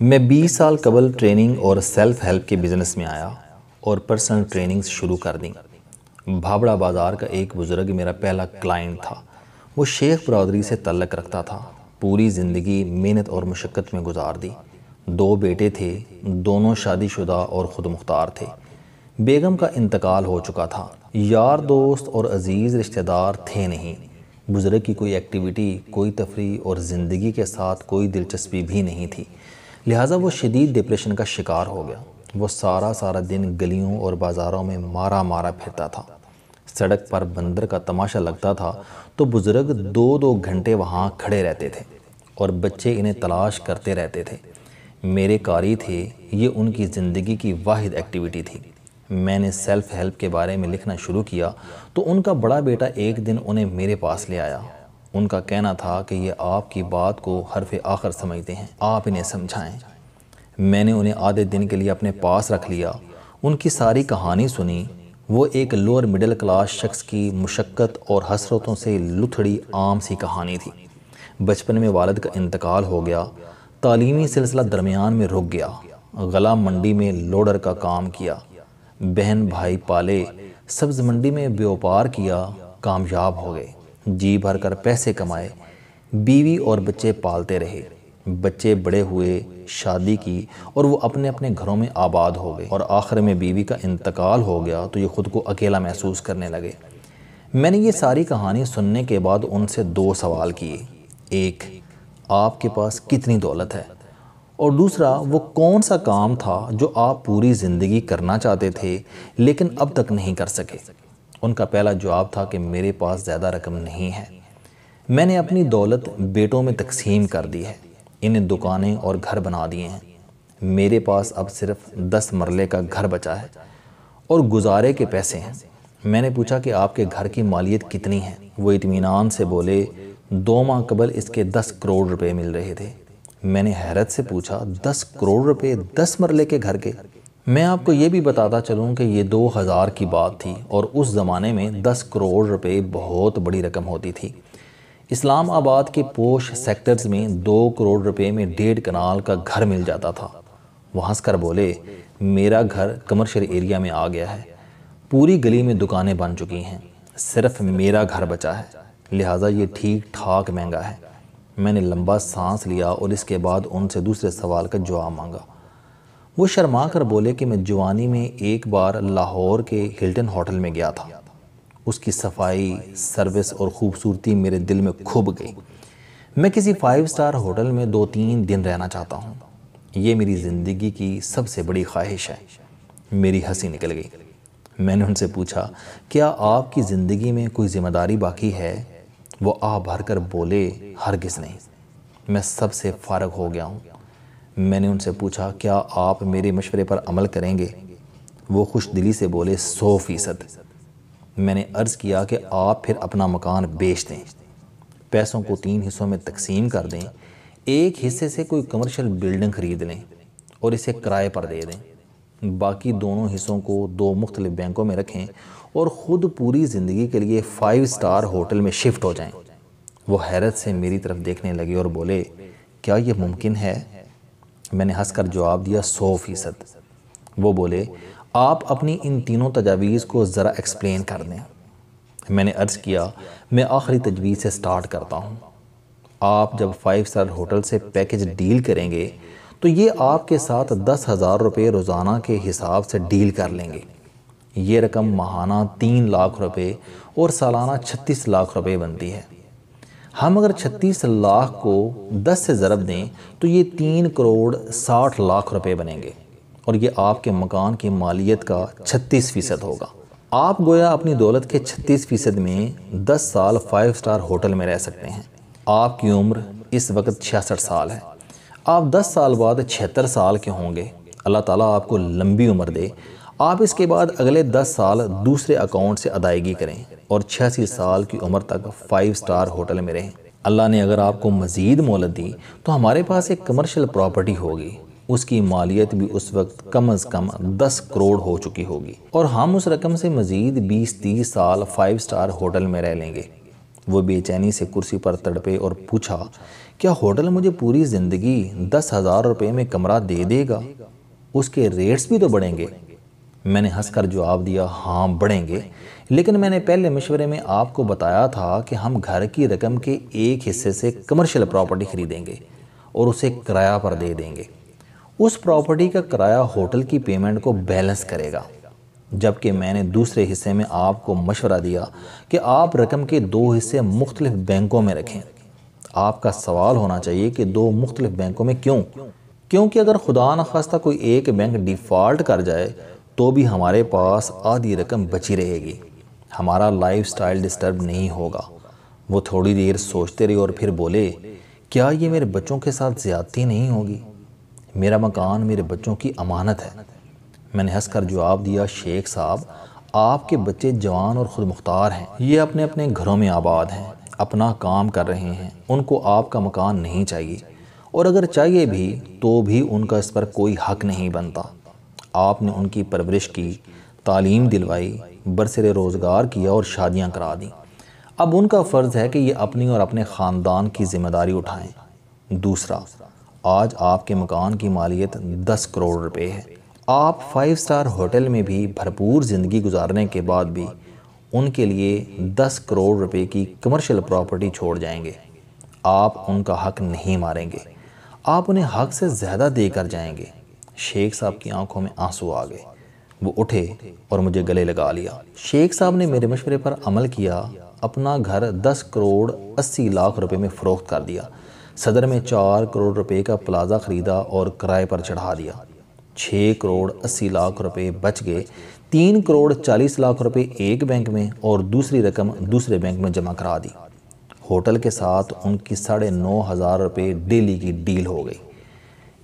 میں 20 سال قبل ٹریننگ اور سیلف ہیلپ کے بزنس میں آیا اور پرسنل ٹریننگز شروع کر دیں۔ بھابڑا بازار کا ایک بزرگ میرا پہلا کلائنٹ تھا۔ وہ شیخ برادری سے تعلق رکھتا تھا۔ پوری زندگی محنت اور مشقت میں گزار دی۔ 2 بیٹے تھے، دونوں شادی شدہ اور خود مختار تھے۔ بیگم کا انتقال ہو چکا تھا۔ یار دوست اور عزیز رشتہ دار تھے نہیں۔ بزرگ کی کوئی ایکٹیویٹی، کوئی تفریح اور زندگی کے ساتھ کوئی دلچسپی بھی نہیں تھی، لہٰذا وہ شدید ڈپریشن کا شکار ہو گیا۔ وہ سارا دن گلیوں اور بازاروں میں مارا پھرتا تھا۔ سڑک پر بندر کا تماشا لگتا تھا تو بزرگ 2 گھنٹے وہاں کھڑے رہتے تھے اور بچے انہیں تلاش کرتے رہتے تھے۔ میرے قاری تھے، یہ ان کی زندگی کی واحد ایکٹیویٹی تھی۔ میں نے سیلف ہیلپ کے بارے میں لکھنا شروع کیا تو ان کا بڑا بیٹا ایک دن انہیں میرے پاس لے آیا۔ ان کا کہنا تھا کہ یہ آپ کی بات کو حرف آخر سمجھتے ہیں، آپ انہیں سمجھائیں۔ میں نے انہیں آدھے دن کے لیے اپنے پاس رکھ لیا، ان کی ساری کہانی سنی۔ وہ ایک لوور مڈل کلاس شخص کی مشقت اور حسرتوں سے لتھڑی عام سی کہانی تھی۔ بچپن میں والد کا انتقال ہو گیا، تعلیمی سلسلہ درمیان میں رک گیا، غلہ منڈی میں لوڈر کا کام کیا، بہن بھائی پالے، سبز منڈی میں بیوپار کیا، کامیاب ہو گئے، جی بھر کر پیسے کمائے، بیوی اور بچے پالتے رہے۔ بچے بڑے ہوئے، شادی کی اور وہ اپنے گھروں میں آباد ہو گئے، اور آخر میں بیوی کا انتقال ہو گیا تو یہ خود کو اکیلا محسوس کرنے لگے۔ میں نے یہ ساری کہانی سننے کے بعد ان سے 2 سوال کیے۔ ایک، آپ کے پاس کتنی دولت ہے؟ اور دوسرا، وہ کون سا کام تھا جو آپ پوری زندگی کرنا چاہتے تھے لیکن اب تک نہیں کر سکے؟ ان کا پہلا جواب تھا کہ میرے پاس زیادہ رقم نہیں ہے۔ میں نے اپنی دولت بیٹوں میں تقسیم کر دی ہے، انہیں دکانیں اور گھر بنا دیے ہیں۔ میرے پاس اب صرف 10 مرلے کا گھر بچا ہے اور گزارے کے پیسے ہیں۔ میں نے پوچھا کہ آپ کے گھر کی مالیت کتنی ہے؟ وہ اطمینان سے بولے 2 ماہ قبل اس کے 10 کروڑ روپے مل رہے تھے۔ میں نے حیرت سے پوچھا 10 کروڑ روپے 10 مرلے کے گھر کے؟ میں آپ کو یہ بھی بتاتا چلوں کہ یہ 2000 کی بات تھی اور اس زمانے میں 10 کروڑ روپے بہت بڑی رقم ہوتی تھی۔ اسلام آباد کے پوش سیکٹرز میں 2 کروڑ روپے میں 1.5 کنال کا گھر مل جاتا تھا۔ وہ ہنس کر بولے میرا گھر کمرشل ایریا میں آ گیا ہے، پوری گلی میں دکانیں بن چکی ہیں، صرف میرا گھر بچا ہے، لہٰذا یہ ٹھیک ٹھاک مہنگا ہے۔ میں نے لمبا سانس لیا اور اس کے بعد ان سے دوسرے سوال کا جواب مانگا۔ وہ شرما کر بولے کہ میں جوانی میں ایک بار لاہور کے ہلٹن ہوٹل میں گیا تھا۔ اس کی صفائی، سروس اور خوبصورتی میرے دل میں کھب گئی۔ میں کسی 5 سٹار ہوٹل میں 2-3 دن رہنا چاہتا ہوں۔ یہ میری زندگی کی سب سے بڑی خواہش ہے۔ میری ہنسی نکل گئی۔ میں نے ان سے پوچھا کیا آپ کی زندگی میں کوئی ذمہ داری باقی ہے؟ وہ آہ بھر کر بولے ہرگز نہیں، میں سب سے فارغ ہو گیا ہوں۔ میں نے ان سے پوچھا کیا آپ میرے مشورے پر عمل کریں گے؟ وہ خوش دلی سے بولے 100%۔ میں نے عرض کیا کہ آپ پھر اپنا مکان بیچ دیں، پیسوں کو 3 حصوں میں تقسیم کر دیں، ایک حصے سے کوئی کمرشل بلڈنگ خرید لیں اور اسے کرائے پر دے دیں، باقی دونوں حصوں کو 2 مختلف بینکوں میں رکھیں اور خود پوری زندگی کے لیے 5 سٹار ہوٹل میں شفٹ ہو جائیں۔ وہ حیرت سے میری طرف دیکھنے لگے اور بولے کیا یہ ممکن ہے؟ میں نے ہنس کر جواب دیا 100%۔ وہ بولے آپ اپنی ان تینوں تجاویز کو ذرا ایکسپلین کر دیں۔ میں نے عرض کیا میں آخری تجویز سے سٹارٹ کرتا ہوں۔ آپ جب 5 سٹار ہوٹل سے پیکج ڈیل کریں گے تو یہ آپ کے ساتھ 10,000 روپے روزانہ کے حساب سے ڈیل کر لیں گے۔ یہ رقم ماہانہ 3 لاکھ روپے اور سالانہ 36 لاکھ روپے بنتی ہے۔ ہم اگر 36 لاکھ کو 10 سے ضرب دیں تو یہ 3 کروڑ 60 لاکھ روپے بنیں گے اور یہ آپ کے مکان کی مالیت کا 36% ہوگا۔ آپ گویا اپنی دولت کے 36% میں 10 سال 5 سٹار ہوٹل میں رہ سکتے ہیں۔ آپ کی عمر اس وقت 66 سال ہے۔ آپ 10 سال بعد 76 سال کے ہوں گے۔ اللہ تعالیٰ آپ کو لمبی عمر دے۔ آپ اس کے بعد اگلے 10 سال دوسرے اکاؤنٹ سے ادائیگی کریں اور 86 سال کی عمر تک 5 سٹار ہوٹل میں رہیں۔ اللہ نے اگر آپ کو مزید مہلت دی تو ہمارے پاس ایک کمرشل پراپرٹی ہوگی، اس کی مالیت بھی اس وقت کم از کم 10 کروڑ ہو چکی ہوگی اور ہم اس رقم سے مزید 20-30 سال 5 سٹار ہوٹل میں رہ لیں گے۔ وہ بے چینی سے کرسی پر تڑپے اور پوچھا، کیا ہوٹل مجھے پوری زندگی 10,000 روپے میں کمرہ دے دے گا؟ اس کے ریٹس بھی تو بڑھیں گے۔ میں نے ہنس کر جواب دیا، ہاں بڑھیں گے، لیکن میں نے پہلے مشورے میں آپ کو بتایا تھا کہ ہم گھر کی رقم کے ایک حصے سے کمرشل پراپرٹی خریدیں گے اور اسے کرایہ پر دے دیں گے۔ اس پراپرٹی کا کرایہ ہوٹل کی پیمنٹ کو بیلنس کرے گا، جبکہ میں نے دوسرے حصے میں آپ کو مشورہ دیا کہ آپ رقم کے 2 حصے مختلف بینکوں میں رکھیں۔ آپ کا سوال ہونا چاہیے کہ 2 مختلف بینکوں میں کیوں؟ کیونکہ اگر خدا نخواستہ کوئی ایک بینک ڈیفالٹ کر جائے تو بھی ہمارے پاس آدھی رقم بچی رہے گی، ہمارا لائف سٹائل ڈسٹرب نہیں ہوگا۔ وہ تھوڑی دیر سوچتے رہے اور پھر بولے، کیا یہ میرے بچوں کے ساتھ زیادتی نہیں ہوگی؟ میرا مکان میرے بچوں کی امانت ہے۔ میں نے ہنس کر جواب دیا، شیخ صاحب، آپ کے بچے جوان اور خود مختار ہیں، یہ اپنے اپنے گھروں میں آباد ہیں، اپنا کام کر رہے ہیں، ان کو آپ کا مکان نہیں چاہیے، اور اگر چاہیے بھی تو بھی ان کا اس پر کوئی حق نہیں بنتا۔ آپ نے ان کی پرورش کی، تعلیم دلوائی، برسر روزگار کیا اور شادیاں کرا دیں۔ اب ان کا فرض ہے کہ یہ اپنی اور اپنے خاندان کی ذمہ داری اٹھائیں۔ دوسرا، آج آپ کے مکان کی مالیت 10 کروڑ روپے ہے۔ آپ 5 سٹار ہوٹل میں بھی بھرپور زندگی گزارنے کے بعد بھی ان کے لیے 10 کروڑ روپے کی کمرشل پراپرٹی چھوڑ جائیں گے۔ آپ ان کا حق نہیں ماریں گے، آپ انہیں حق سے زیادہ دے کر جائیں گے۔ شیخ صاحب کی آنکھوں میں آنسو آ گئے، وہ اٹھے اور مجھے گلے لگا لیا۔ شیخ صاحب نے میرے مشورے پر عمل کیا، اپنا گھر 10 کروڑ 80 لاکھ روپے میں فروخت کر دیا، صدر میں 4 کروڑ روپے کا پلازا خریدا اور کرائے پر چڑھا دیا۔ 6 کروڑ 80 لاکھ روپے بچ گئے، 3 کروڑ 40 لاکھ روپے ایک بینک میں اور دوسری رقم دوسرے بینک میں جمع کرا دی۔ ہوٹل کے ساتھ ان کی 9,500 روپے ڈیلی کی ڈیل ہو گئی۔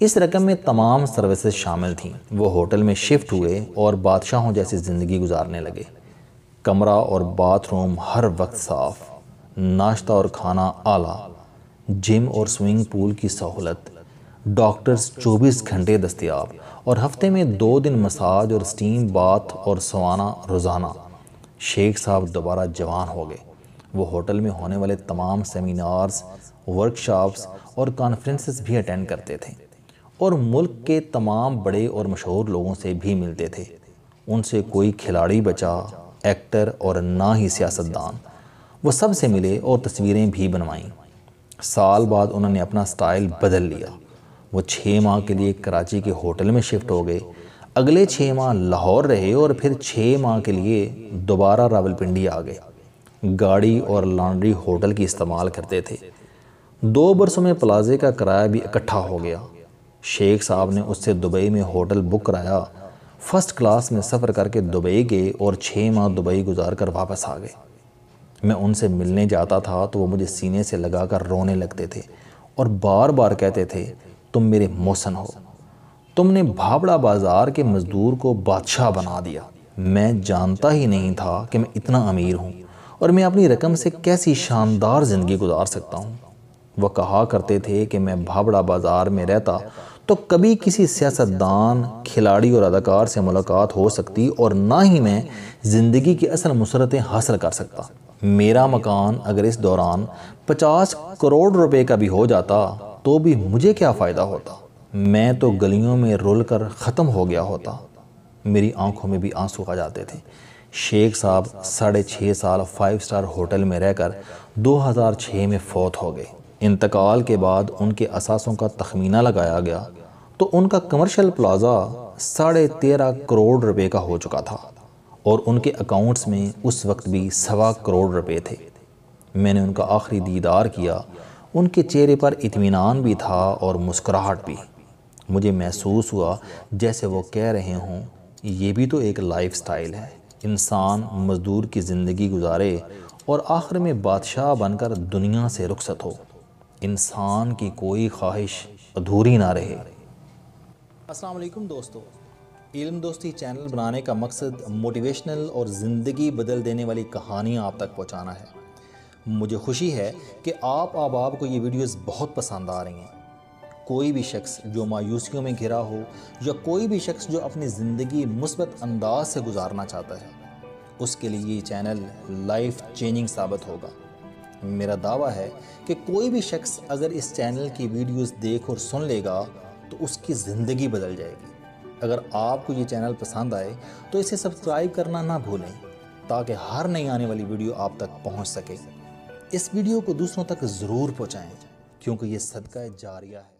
اس رقم میں تمام سروسز شامل تھیں۔ وہ ہوٹل میں شفٹ ہوئے اور بادشاہوں جیسی زندگی گزارنے لگے۔ کمرہ اور باتھ روم ہر وقت صاف، ناشتہ اور کھانا اعلیٰ، جم اور سوئنگ پول کی سہولت، ڈاکٹرز 24 گھنٹے دستیاب، اور ہفتے میں 2 دن مساج اور سٹیم باتھ اور سوانا روزانہ۔ شیخ صاحب دوبارہ جوان ہو گئے۔ وہ ہوٹل میں ہونے والے تمام سیمینارز، ورکشاپس اور کانفرنسز بھی اٹینڈ کرتے تھے، اور ملک کے تمام بڑے اور مشہور لوگوں سے بھی ملتے تھے۔ ان سے کوئی کھلاڑی بچا، ایکٹر اور نہ ہی سیاستدان۔ وہ سب سے ملے اور تصویریں بھی بنوائیں۔ سال بعد انہوں نے اپنا سٹائل بدل لیا۔ وہ 6 ماہ کے لیے کراچی کے ہوٹل میں شفٹ ہو گئے، اگلے 6 ماہ لاہور رہے اور پھر 6 ماہ کے لیے دوبارہ راولپنڈی آ گئے۔ گاڑی اور لانڈری ہوٹل کی استعمال کرتے تھے۔ 2 برسوں میں پلازے کا کرایہ بھی اکٹھا ہو گیا۔ شیخ صاحب نے اس سے دبئی میں ہوٹل بک کرایا، فرسٹ کلاس میں سفر کر کے دبئی گئے اور 6 ماہ دبئی گزار کر واپس آ گئے۔ میں ان سے ملنے جاتا تھا تو وہ مجھے سینے سے لگا کر رونے لگتے تھے اور بار بار کہتے تھے، تم میرے محسن ہو، تم نے بھابڑا بازار کے مزدور کو بادشاہ بنا دیا۔ میں جانتا ہی نہیں تھا کہ میں اتنا امیر ہوں اور میں اپنی رقم سے کیسی شاندار زندگی گزار سکتا ہوں۔ وہ کہا کرتے تھے کہ میں بھابڑا بازار میں رہتا تو کبھی کسی سیاستدان، کھلاڑی اور اداکار سے ملاقات ہو سکتی اور نہ ہی میں زندگی کی اصل مسرتیں حاصل کر سکتا۔ میرا مکان اگر اس دوران 50 کروڑ روپے کا بھی ہو جاتا تو بھی مجھے کیا فائدہ ہوتا؟ میں تو گلیوں میں رول کر ختم ہو گیا ہوتا۔ میری آنکھوں میں بھی آنسو آ جاتے تھے۔ شیخ صاحب 6.5 سال 5 سٹار ہوٹل میں رہ کر 2006 میں فوت ہو گئے۔ انتقال کے بعد ان کے اثاثوں کا تخمینہ لگایا گیا تو ان کا کمرشل پلازا 13.5 کروڑ روپے کا ہو چکا تھا، اور ان کے اکاؤنٹس میں اس وقت بھی 1.25 کروڑ روپے تھے۔ میں نے ان کا آخری دیدار کیا، ان کے چہرے پر اطمینان بھی تھا اور مسکراہٹ بھی۔ مجھے محسوس ہوا جیسے وہ کہہ رہے ہوں، یہ بھی تو ایک لائف سٹائل ہے، انسان مزدور کی زندگی گزارے اور آخر میں بادشاہ بن کر دنیا سے رخصت ہو، انسان کی کوئی خواہش ادھوری نہ رہے۔ السلام علیکم دوستو، علم دوستی چینل بنانے کا مقصد موٹیویشنل اور زندگی بدل دینے والی کہانیاں آپ تک پہنچانا ہے۔ مجھے خوشی ہے کہ آپ احباب کو یہ ویڈیوز بہت پسند آ رہی ہیں۔ کوئی بھی شخص جو مایوسیوں میں گھرا ہو یا کوئی بھی شخص جو اپنی زندگی مثبت انداز سے گزارنا چاہتا ہے، اس کے لیے یہ چینل لائف چینجنگ ثابت ہوگا۔ میرا دعویٰ ہے کہ کوئی بھی شخص اگر اس چینل کی ویڈیوز دیکھ اور سن لے گا تو اس کی زندگی بدل جائے گی۔ اگر آپ کو یہ چینل پسند آئے تو اسے سبسکرائب کرنا نہ بھولیں تاکہ ہر نئی آنے والی ویڈیو آپ تک پہنچ سکے۔ اس ویڈیو کو دوسروں تک ضرور پہنچائیں کیونکہ یہ صدقہ جاریہ ہے۔